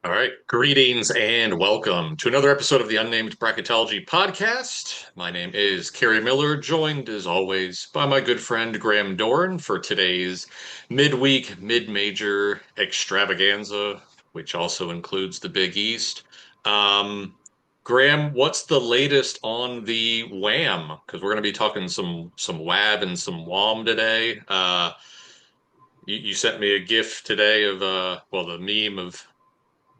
All right. Greetings and welcome to another episode of the Unnamed Bracketology podcast. My name is Kerry Miller, joined as always by my good friend Graham Dorn for today's midweek, mid-major extravaganza, which also includes the Big East. Um, Graham, what's the latest on the WAM? Because we're going to be talking some WAB and some WAM today. You sent me a GIF today of the meme of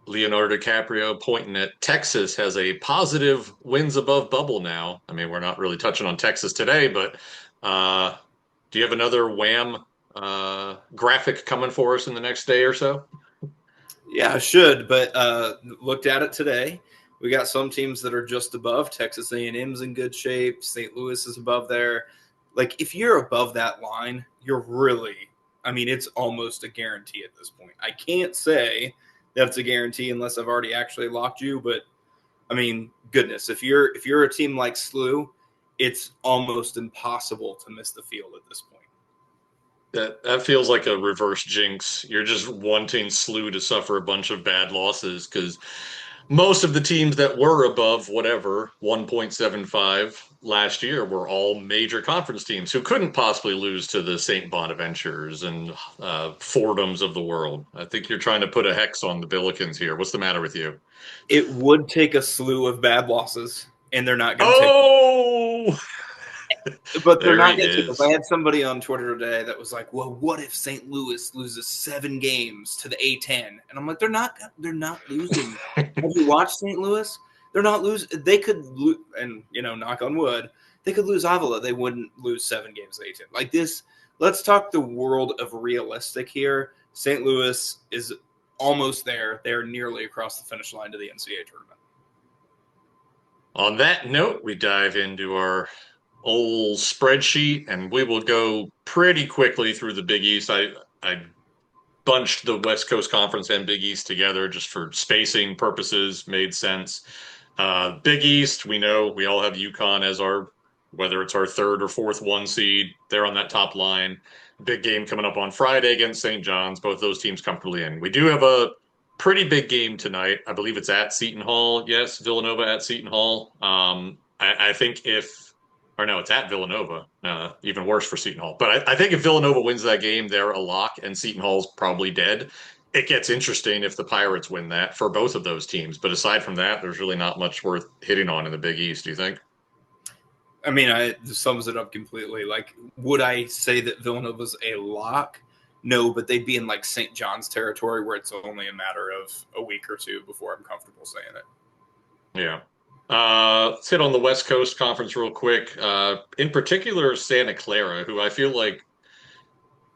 Leonardo DiCaprio pointing at Texas has a positive wins above bubble now. I mean, we're not really touching on Texas today, but uh, do you have another Wham graphic coming for us in the next day or so? Yeah, I should, but looked at it today. We got some teams that are just above. Texas A&M's in good shape. St. Louis is above there. Like, if you're above that line, you're really, I mean, it's almost a guarantee at this point. I can't say that's a guarantee unless I've already actually locked you, but I mean, goodness, if you're a team like SLU, it's almost impossible to miss the field at this point. That feels like a reverse jinx. You're just wanting SLU to suffer a bunch of bad losses because most of the teams that were above whatever 1.75 last year were all major conference teams who couldn't possibly lose to the St. Bonaventures and Fordhams of the world. I think you're trying to put a hex on the Billikens here. What's the matter with you? It would take a slew of bad losses, and they're not going to take. Oh, But they're there he not going to take. is. I had somebody on Twitter today that was like, "Well, what if St. Louis loses 7 games to the A10?" And I'm like, "They're not losing." Have you watched St. Louis? They're not losing. They could lose, and knock on wood, they could lose Avila. They wouldn't lose 7 games to the A10 like this. Let's talk the world of realistic here. St. Louis is almost there. They're nearly across the finish line to the NCAA tournament. On that note, we dive into our old spreadsheet and we will go pretty quickly through the Big East. I bunched the West Coast Conference and Big East together just for spacing purposes, made sense. Big East, we know we all have UConn as whether it's our third or fourth one seed, they're on that top line. Big game coming up on Friday against St. John's, both those teams comfortably in. We do have a pretty big game tonight. I believe it's at Seton Hall. Yes, Villanova at Seton Hall. I think or no, it's at Villanova. Even worse for Seton Hall. But I think if Villanova wins that game, they're a lock, and Seton Hall's probably dead. It gets interesting if the Pirates win that for both of those teams. But aside from that, there's really not much worth hitting on in the Big East, do you think? I mean, this sums it up completely. Like, would I say that Villanova's a lock? No, but they'd be in like St. John's territory where it's only a matter of a week or two before I'm comfortable saying it. Yeah. Let's hit on the West Coast Conference real quick. In particular, Santa Clara, who I feel like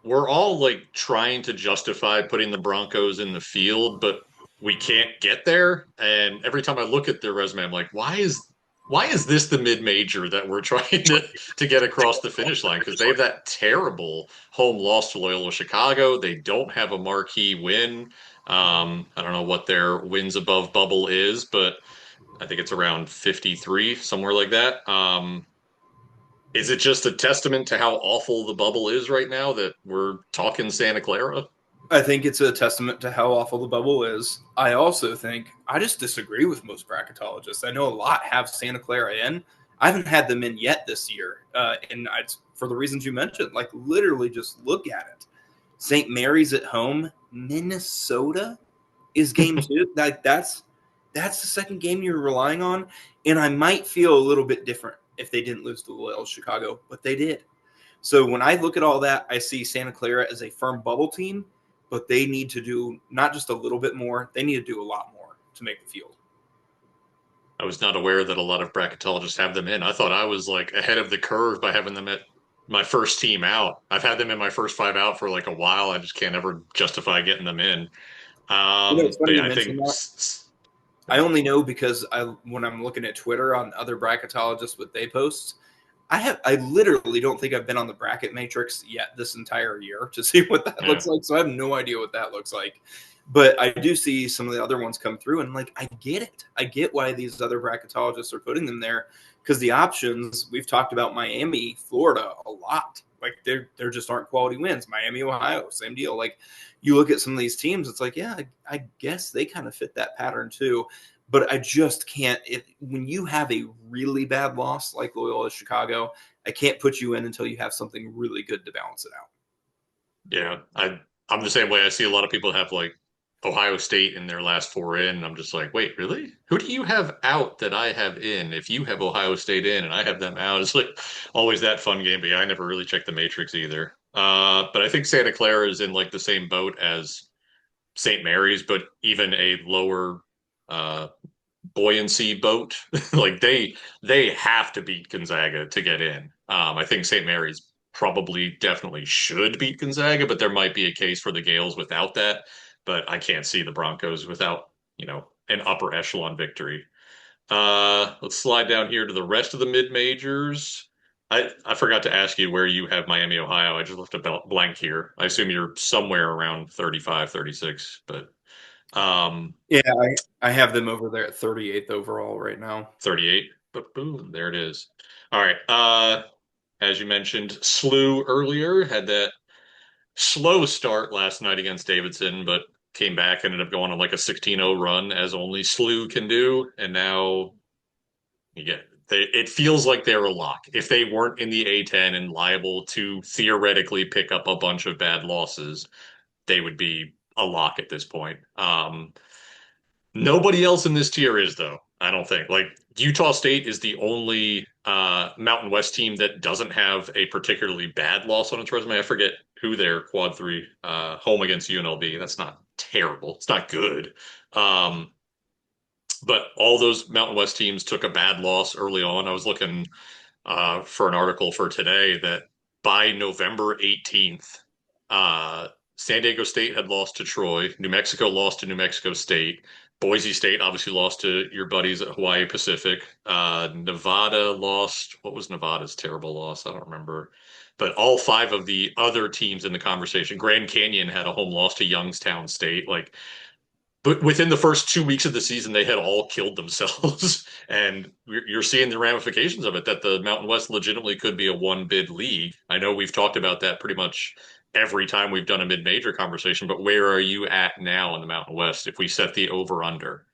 we're all like trying to justify putting the Broncos in the field, but we can't get there. And every time I look at their resume, I'm like, why is this the mid-major that we're trying to get across the finish line? Because they have that terrible home loss to Loyola Chicago. They don't have a marquee win. I don't know what their wins above bubble is, but I think it's around 53, somewhere like that. Is it just a testament to how awful the bubble is right now that we're talking Santa Clara? I think it's a testament to how awful the bubble is. I also think I just disagree with most bracketologists. I know a lot have Santa Clara in. I haven't had them in yet this year, and it's for the reasons you mentioned. Like, literally, just look at it. St. Mary's at home. Minnesota is game 2. That's the second game you're relying on, and I might feel a little bit different if they didn't lose to Loyola Chicago, but they did. So when I look at all that, I see Santa Clara as a firm bubble team, but they need to do not just a little bit more, they need to do a lot more to make the field. I was not aware that a lot of bracketologists have them in. I thought I was like ahead of the curve by having them at my first team out. I've had them in my first 5 out for like a while. I just can't ever justify getting them in. It's But funny yeah, you I mentioned think that. I only know because when I'm looking at Twitter on other bracketologists what they post, I literally don't think I've been on the bracket matrix yet this entire year to see what that looks like. So I have no idea what that looks like. But I do see some of the other ones come through, and like I get it. I get why these other bracketologists are putting them there because the options we've talked about Miami, Florida a lot. Like there just aren't quality wins. Miami, Ohio, same deal. Like you look at some of these teams, it's like, yeah, I guess they kind of fit that pattern too. But I just can't. When you have a really bad loss like Loyola Chicago, I can't put you in until you have something really good to balance it out. Yeah, I'm the same way. I see a lot of people have like Ohio State in their last four in. And I'm just like, wait, really? Who do you have out that I have in? If you have Ohio State in and I have them out, it's like always that fun game. But yeah, I never really checked the matrix either. But I think Santa Clara is in like the same boat as St. Mary's, but even a lower uh buoyancy boat. Like they have to beat Gonzaga to get in. I think St. Mary's probably definitely should beat Gonzaga, but there might be a case for the Gales without that. But I can't see the Broncos without, an upper echelon victory. Let's slide down here to the rest of the mid majors. I forgot to ask you where you have Miami, Ohio. I just left a blank here. I assume you're somewhere around 35, 36, but um Yeah, I have them over there at 38th overall right now. 38. But boom, there it is. All right. As you mentioned, SLU earlier had that slow start last night against Davidson, but came back, ended up going on like a 16-0 run, as only SLU can do. And now it feels like they're a lock. If they weren't in the A10 and liable to theoretically pick up a bunch of bad losses, they would be a lock at this point. Nobody else in this tier is, though. I don't think. Like Utah State is the only Mountain West team that doesn't have a particularly bad loss on its resume. I forget who their quad three home against UNLV. That's not terrible. It's not good. Um, but all those Mountain West teams took a bad loss early on. I was looking for an article for today that by November 18th, San Diego State had lost to Troy. New Mexico lost to New Mexico State. Boise State obviously lost to your buddies at Hawaii Pacific. Nevada lost. What was Nevada's terrible loss? I don't remember. But all five of the other teams in the conversation, Grand Canyon had a home loss to Youngstown State. Like but within the first 2 weeks of the season, they had all killed themselves, and you're seeing the ramifications of it. That the Mountain West legitimately could be a one bid league. I know we've talked about that pretty much every time we've done a mid major conversation, but where are you at now in the Mountain West if we set the over under?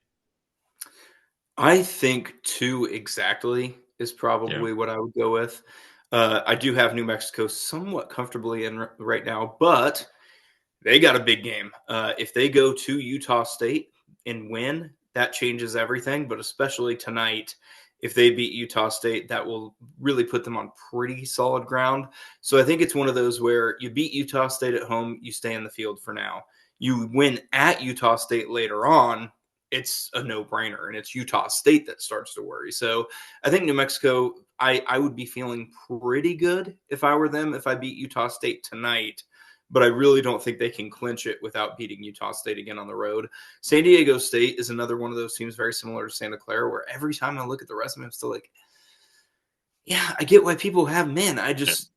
I think two exactly is Yeah. probably what I would go with. I do have New Mexico somewhat comfortably in right now, but they got a big game. If they go to Utah State and win, that changes everything. But especially tonight, if they beat Utah State, that will really put them on pretty solid ground. So I think it's one of those where you beat Utah State at home, you stay in the field for now. You win at Utah State later on, it's a no-brainer, and it's Utah State that starts to worry. So I think New Mexico, I would be feeling pretty good if I were them, if I beat Utah State tonight, but I really don't think they can clinch it without beating Utah State again on the road. San Diego State is another one of those teams very similar to Santa Clara, where every time I look at the resume, I'm still like, yeah, I get why people have men.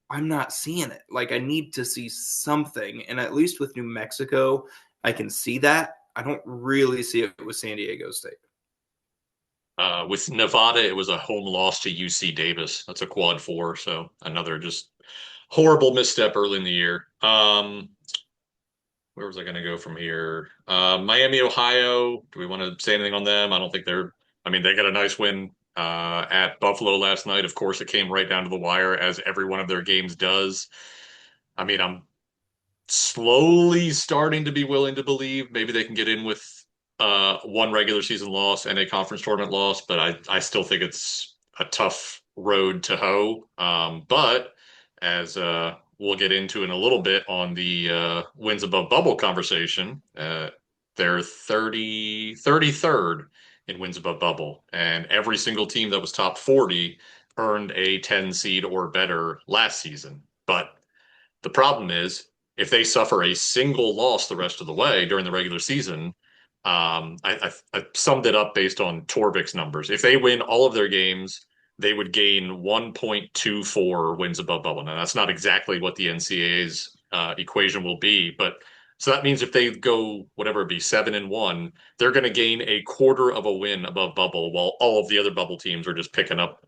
I'm not seeing it. Like, I need to see something. And at least with New Mexico, I can see that. I don't really see it with San Diego State. With Nevada, it was a home loss to UC Davis. That's a quad four, so another just horrible misstep early in the year. Where was I going to go from here? Miami, Ohio. Do we want to say anything on them? I don't think they're. I mean, they got a nice win at Buffalo last night. Of course, it came right down to the wire, as every one of their games does. I mean, I'm slowly starting to be willing to believe maybe they can get in with one regular season loss and a conference tournament loss, but I still think it's a tough road to hoe. But as we'll get into in a little bit on the wins above bubble conversation, they're 33rd in wins above bubble, and every single team that was top 40 earned a 10 seed or better last season. But the problem is, if they suffer a single loss the rest of the way during the regular season, I summed it up based on Torvik's numbers. If they win all of their games, they would gain 1.24 wins above bubble. Now, that's not exactly what the NCAA's equation will be, but so that means if they go whatever it be 7-1, they're going to gain a quarter of a win above bubble, while all of the other bubble teams are just picking up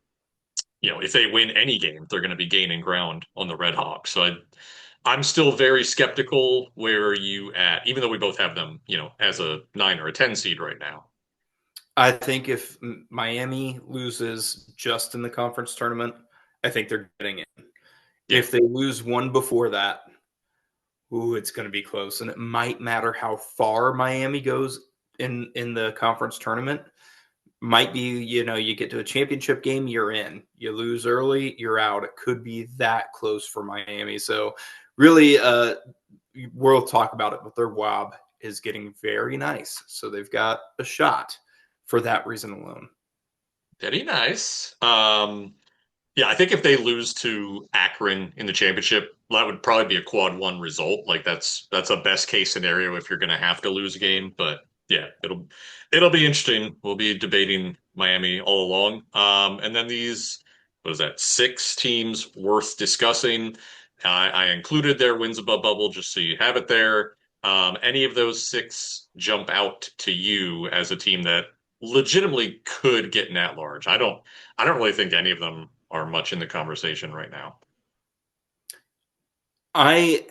if they win any game, they're going to be gaining ground on the Red Hawks. So I'm still very skeptical. Where are you at? Even though we both have them, as a 9 or a 10 seed right now. I think if Miami loses just in the conference tournament, I think they're getting in. Yeah. If they lose one before that, ooh, it's going to be close, and it might matter how far Miami goes in the conference tournament. Might be, you get to a championship game, you're in. You lose early, you're out. It could be that close for Miami. So, really, we'll talk about it, but their WAB is getting very nice. So they've got a shot for that reason alone. Very nice. Yeah, I think if they lose to Akron in the championship, that would probably be a quad one result. Like that's a best case scenario if you're going to have to lose a game. But yeah, it'll be interesting. We'll be debating Miami all along. And then these, what is that? 6 teams worth discussing. I included their wins above bubble just so you have it there. Any of those 6 jump out to you as a team that legitimately could get an at large? I don't really think any of them are much in the conversation right now. I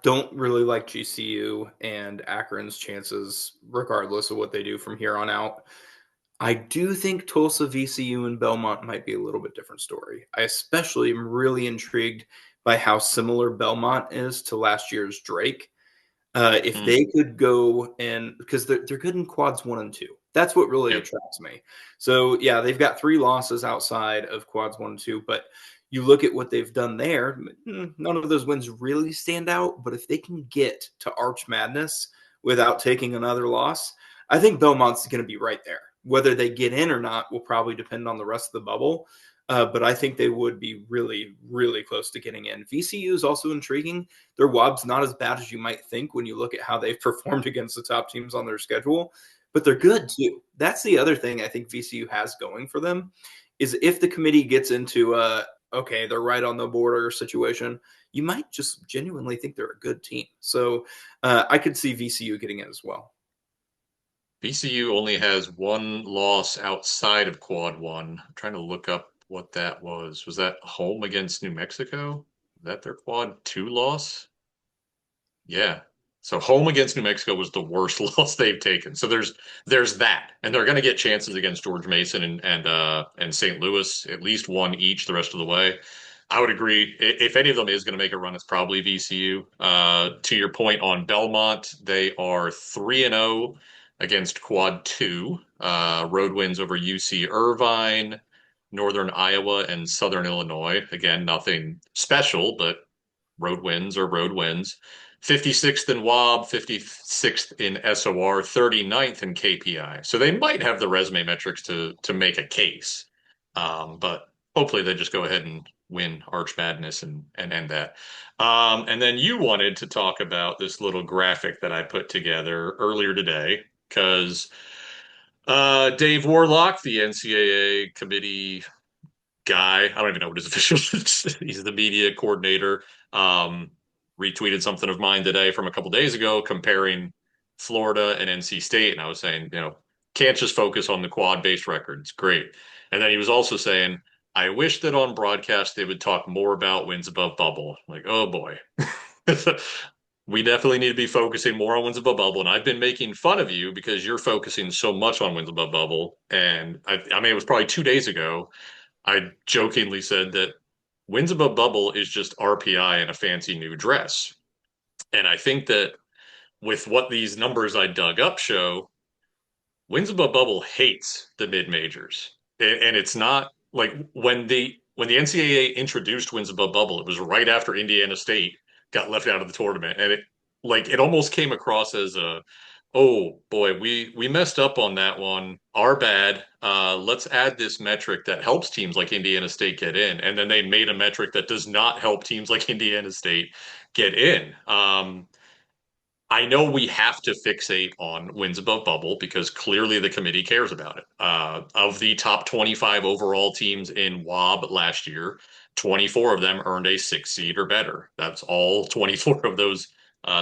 don't really like GCU and Akron's chances, regardless of what they do from here on out. I do think Tulsa, VCU, and Belmont might be a little bit different story. I especially am really intrigued by how similar Belmont is to last year's Drake. If Mm, they could go and because they're good in quads 1 and 2, that's what really yep. attracts me. So yeah, they've got 3 losses outside of quads 1 and 2, but you look at what they've done there. None of those wins really stand out. But if they can get to Arch Madness without taking another loss, I think Belmont's going to be right there. Whether they get in or not will probably depend on the rest of the bubble. But I think they would be really, really close to getting in. VCU is also intriguing. Their WAB's not as bad as you might think when you look at how they've performed against the top teams on their schedule, but they're good too. That's the other thing I think VCU has going for them is if the committee gets into okay, they're right on the border situation, you might just genuinely think they're a good team. So I could see VCU getting in as well. VCU only has one loss outside of quad one. I'm trying to look up what that was. Was that home against New Mexico? Is that their quad two loss? Yeah. So home against New Mexico was the worst loss they've taken. So there's that, and they're going to get chances against George Mason and St. Louis, at least one each the rest of the way. I would agree. If any of them is going to make a run, it's probably VCU. To your point on Belmont, they are 3-0 against Quad Two. Road wins over UC Irvine, Northern Iowa, and Southern Illinois. Again, nothing special, but road wins are road wins. 56th in WAB, 56th in SOR, 39th in KPI. So they might have the resume metrics to make a case. But hopefully they just go ahead and win Arch Madness and end that. And then you wanted to talk about this little graphic that I put together earlier today because Dave Warlock, the NCAA committee guy. I don't even know what his official is. He's the media coordinator. Um, Retweeted something of mine today from a couple days ago comparing Florida and NC State. And I was saying, can't just focus on the quad based records. Great. And then he was also saying, I wish that on broadcast they would talk more about wins above bubble. Like, oh boy. We definitely need to be focusing more on wins above bubble. And I've been making fun of you because you're focusing so much on wins above bubble. And I mean, it was probably 2 days ago. I jokingly said that wins above bubble is just RPI in a fancy new dress. And I think that with what these numbers I dug up show, wins above bubble hates the mid majors. And it's not like when the NCAA introduced wins above bubble, it was right after Indiana State got left out of the tournament. And it almost came across as a oh boy, we messed up on that one. Our bad. Let's add this metric that helps teams like Indiana State get in, and then they made a metric that does not help teams like Indiana State get in. I know we have to fixate on wins above bubble because clearly the committee cares about it. Of the top 25 overall teams in WAB last year, 24 of them earned a 6 seed or better. That's all 24 of those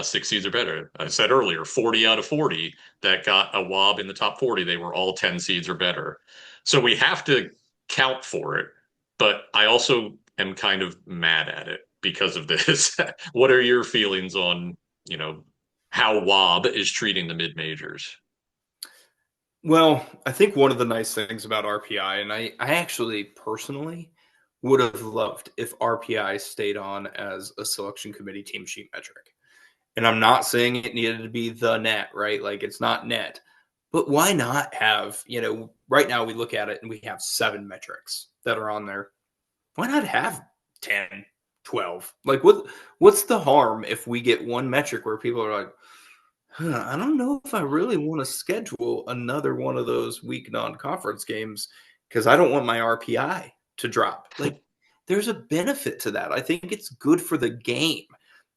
6 seeds or better. I said earlier, 40 out of 40 that got a WAB in the top 40, they were all 10 seeds or better. So we have to count for it, but I also am kind of mad at it because of this. What are your feelings on, you know, how WOB is treating the mid majors? Well, I think one of the nice things about RPI, and I actually personally would have loved if RPI stayed on as a selection committee team sheet metric. And I'm not saying it needed to be the net, right? Like it's not net. But why not have, right now we look at it and we have 7 metrics that are on there. Why not have 10, 12? Like what's the harm if we get one metric where people are like, I don't know if I really want to schedule another one of those week non-conference games because I don't want my RPI to drop. Like, there's a benefit to that. I think it's good for the game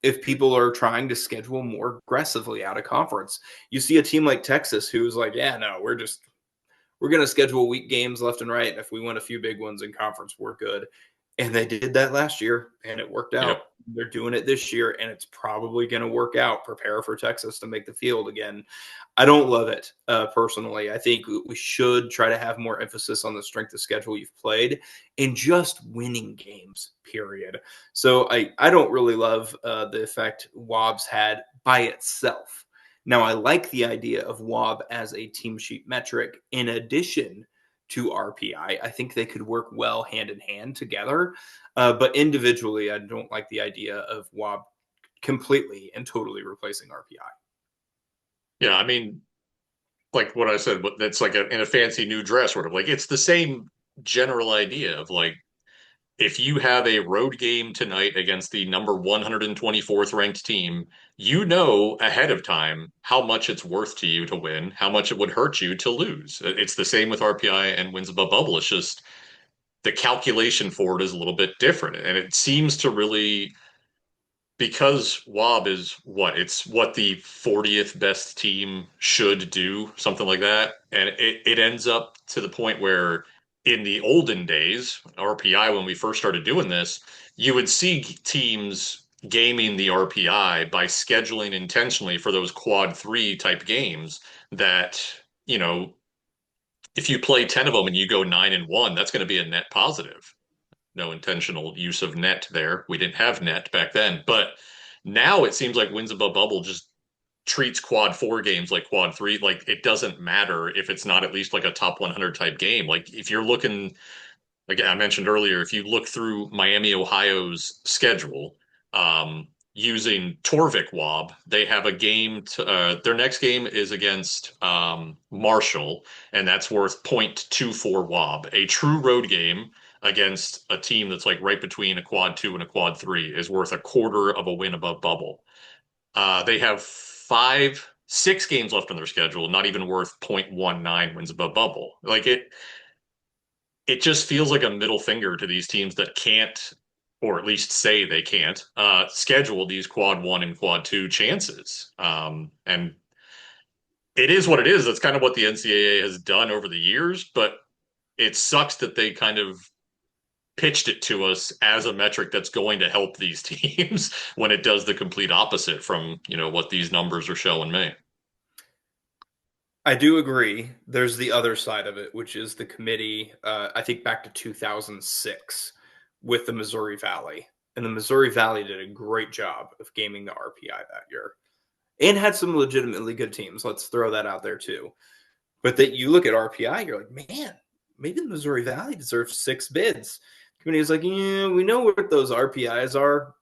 if people are trying to schedule more aggressively out of conference. You see a team like Texas who's like, yeah, no, we're going to schedule week games left and right. And if we win a few big ones in conference, we're good. And they did that last year and it worked Yep. out. They're doing it this year and it's probably going to work out. Prepare for Texas to make the field again. I don't love it personally. I think we should try to have more emphasis on the strength of schedule you've played and just winning games, period. So I don't really love the effect Wobb's had by itself. Now, I like the idea of WOB as a team sheet metric in addition to RPI. I think they could work well hand in hand together. But individually, I don't like the idea of WOB completely and totally replacing RPI. Yeah, I mean, like what I said, that's like in a fancy new dress, sort of like it's the same general idea of like if you have a road game tonight against the number 124th ranked team, you know ahead of time how much it's worth to you to win, how much it would hurt you to lose. It's the same with RPI and wins above bubble. It's just the calculation for it is a little bit different. And it seems to really, because WOB is what it's what the 40th best team should do, something like that. And it ends up to the point where in the olden days, RPI, when we first started doing this, you would see teams gaming the RPI by scheduling intentionally for those quad three type games that, you know, if you play 10 of them and you go 9-1, that's going to be a net positive. No intentional use of net there. We didn't have net back then, but now it seems like wins above bubble just treats quad four games like quad three. Like it doesn't matter if it's not at least like a top 100 type game. Like if you're looking, like I mentioned earlier, if you look through Miami, Ohio's schedule, using Torvik Wob, they have a game. Their next game is against Marshall, and that's worth 0.24 Wob. A true road game against a team that's like right between a quad two and a quad three is worth a quarter of a win above bubble. They have 6 games left on their schedule, not even worth 0.19 wins above bubble. Like it just feels like a middle finger to these teams that can't, or at least say they can't, schedule these quad one and quad two chances. And it is what it is. That's kind of what the NCAA has done over the years, but it sucks that they kind of pitched it to us as a metric that's going to help these teams when it does the complete opposite from, what these numbers are showing me. I do agree. There's the other side of it, which is the committee, I think back to 2006 with the Missouri Valley. And the Missouri Valley did a great job of gaming the RPI that year and had some legitimately good teams. Let's throw that out there too. But that you look at RPI, you're like, man, maybe the Missouri Valley deserves 6 bids. The committee is like, yeah, we know what those RPIs are,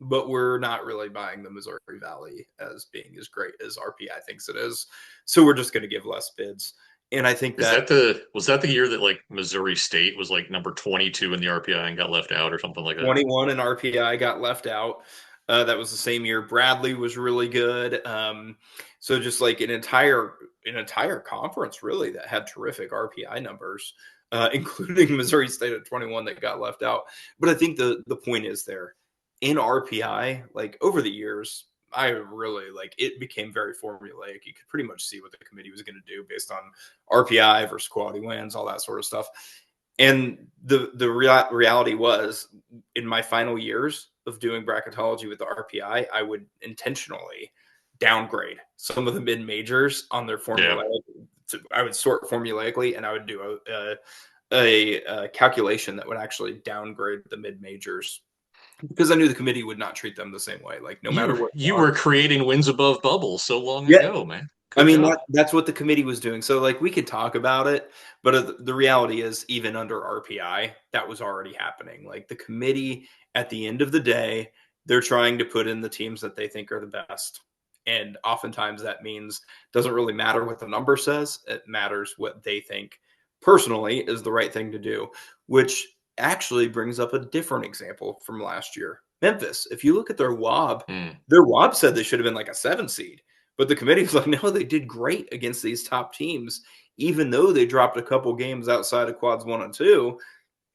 but we're not really buying the Missouri Valley as being as great as RPI thinks it is. So we're just going to give less bids. And I think Is that that the was that the year that like Missouri State was like number 22 in the RPI and got left out or something like that? 21 and RPI got left out. That was the same year. Bradley was really good. So just like an entire conference really that had terrific RPI numbers, including Missouri State at 21 that got left out. But I think the point is there in RPI, like over the years, I really like it became very formulaic. You could pretty much see what the committee was going to do based on RPI versus quality wins, all that sort of stuff. And the reality was, in my final years of doing bracketology with the RPI, I would intentionally downgrade some of the mid majors on their Yeah. formula. I would sort formulaically, and I would do a calculation that would actually downgrade the mid majors because I knew the committee would not treat them the same way. Like no matter You what you were creating wins above bubbles so long yeah, ago, man. I Good mean, job. that's what the committee was doing. So, like, we could talk about it, but the reality is, even under RPI, that was already happening. Like, the committee, at the end of the day, they're trying to put in the teams that they think are the best. And oftentimes that means doesn't really matter what the number says. It matters what they think personally is the right thing to do, which actually brings up a different example from last year. Memphis, if you look at Hmm. their WAB said they should have been like a 7 seed. But the committee was like, no, they did great against these top teams, even though they dropped a couple games outside of quads 1 and 2.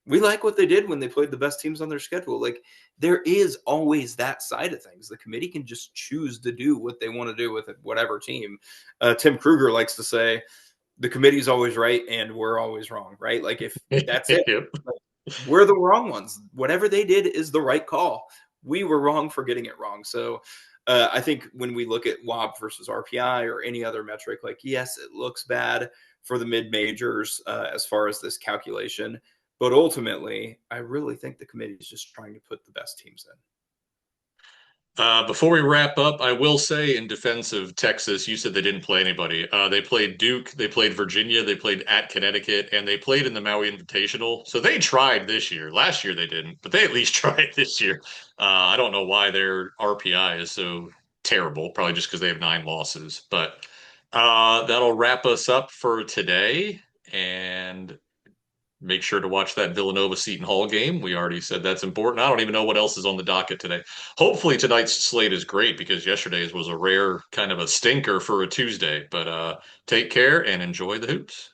We like what they did when they played the best teams on their schedule. Like, there is always that side of things. The committee can just choose to do what they want to do with whatever team. Tim Kruger likes to say, the committee's always right and we're always wrong, right? Like, if that's it, Yep. like, we're the wrong ones. Whatever they did is the right call. We were wrong for getting it wrong. So I think when we look at WAB versus RPI or any other metric, like, yes, it looks bad for the mid majors as far as this calculation. But ultimately, I really think the committee is just trying to put the best teams in. Before we wrap up, I will say in defense of Texas, you said they didn't play anybody. They played Duke, they played Virginia, they played at Connecticut, and they played in the Maui Invitational. So they tried this year. Last year they didn't, but they at least tried this year. I don't know why their RPI is so terrible, probably just because they have 9 losses. But that'll wrap us up for today. And make sure to watch that Villanova Seton Hall game. We already said that's important. I don't even know what else is on the docket today. Hopefully tonight's slate is great because yesterday's was a rare kind of a stinker for a Tuesday. But take care and enjoy the hoops.